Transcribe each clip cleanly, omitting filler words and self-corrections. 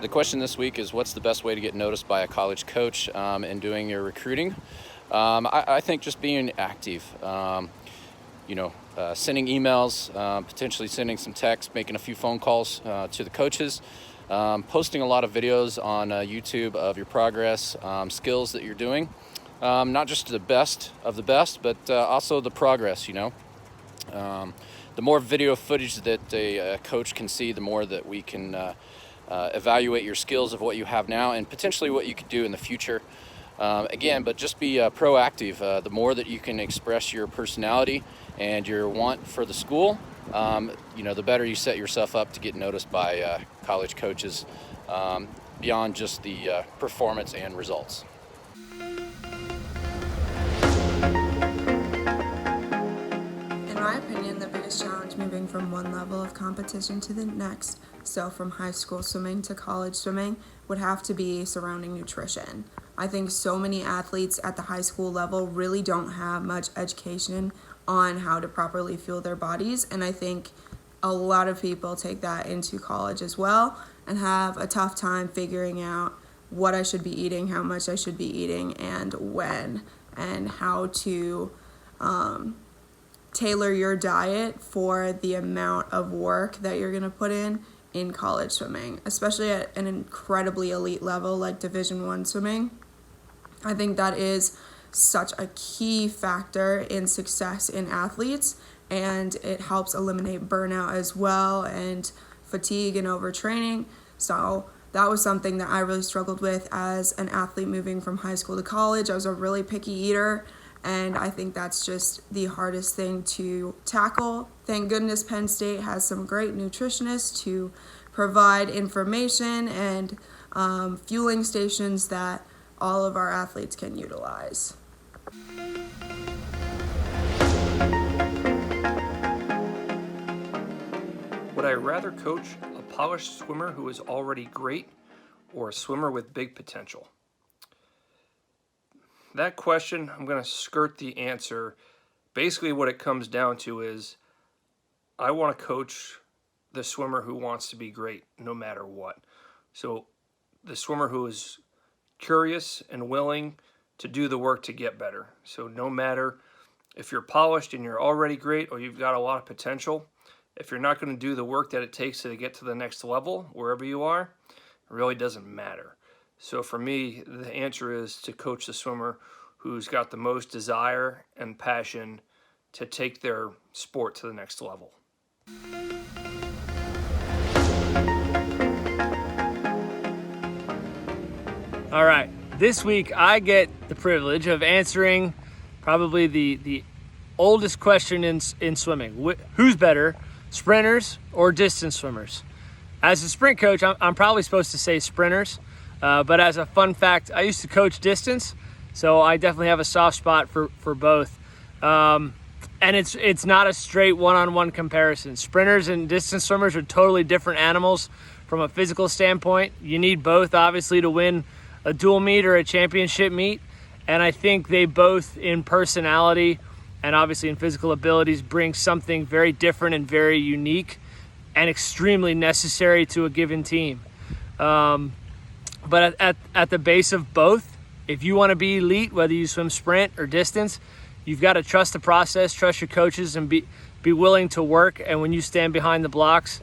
The question this week is, what's the best way to get noticed by a college coach in doing your recruiting? I think just being active, sending emails, potentially sending some texts, making a few phone calls to the coaches, posting a lot of videos on YouTube of your progress, skills that you're doing, not just the best of the best, but also the progress, the more video footage that a coach can see, the more that we can evaluate your skills of what you have now and potentially what you could do in the future. But just be proactive. The more that you can express your personality and your want for the school, the better you set yourself up to get noticed by college coaches beyond just the performance and results. In my opinion, the biggest challenge moving from one level of competition to the next, so from high school swimming to college swimming, would have to be surrounding nutrition. I think so many athletes at the high school level really don't have much education on how to properly fuel their bodies, and I think a lot of people take that into college as well and have a tough time figuring out what I should be eating, how much I should be eating, and when, and how to tailor your diet for the amount of work that you're going to put in college swimming, especially at an incredibly elite level like Division I swimming. I think that is such a key factor in success in athletes, and it helps eliminate burnout as well and fatigue and overtraining. So that was something that I really struggled with as an athlete moving from high school to college. I was a really picky eater, and I think that's just the hardest thing to tackle. Thank goodness Penn State has some great nutritionists to provide information and fueling stations that all of our athletes can utilize. Would I rather coach a polished swimmer who is already great or a swimmer with big potential? That question, I'm going to skirt the answer. Basically what it comes down to is I want to coach the swimmer who wants to be great no matter what. So the swimmer who is curious and willing to do the work to get better. So no matter if you're polished and you're already great or you've got a lot of potential, if you're not going to do the work that it takes to get to the next level, wherever you are, it really doesn't matter. So for me, the answer is to coach the swimmer who's got the most desire and passion to take their sport to the next level. All right, this week I get the privilege of answering probably the oldest question in swimming. Who's better, sprinters or distance swimmers? As a sprint coach, I'm probably supposed to say sprinters, but as a fun fact, I used to coach distance, so I definitely have a soft spot for both. And it's not a straight one-on-one comparison. Sprinters and distance swimmers are totally different animals from a physical standpoint. You need both, obviously, to win a dual meet or a championship meet, and I think they both, in personality and obviously in physical abilities, bring something very different and very unique and extremely necessary to a given team. But at the base of both, if you want to be elite, whether you swim sprint or distance, you've got to trust the process, trust your coaches, and be willing to work. And when you stand behind the blocks,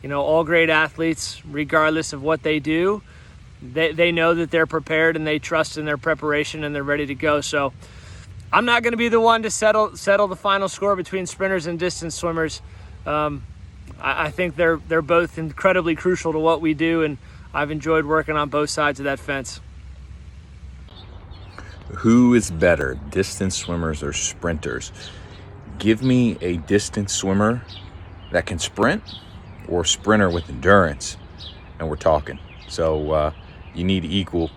all great athletes, regardless of what they do, they know that they're prepared and they trust in their preparation and they're ready to go. So I'm not going to be the one to settle the final score between sprinters and distance swimmers. I think they're both incredibly crucial to what we do, and I've enjoyed working on both sides of that fence. Who is better, distance swimmers or sprinters? Give me a distance swimmer that can sprint or a sprinter with endurance, and we're talking. So you need equal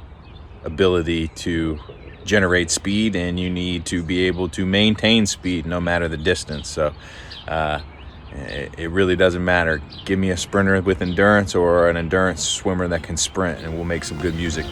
ability to generate speed, and you need to be able to maintain speed no matter the distance. So it really doesn't matter. Give me a sprinter with endurance or an endurance swimmer that can sprint, and we'll make some good music.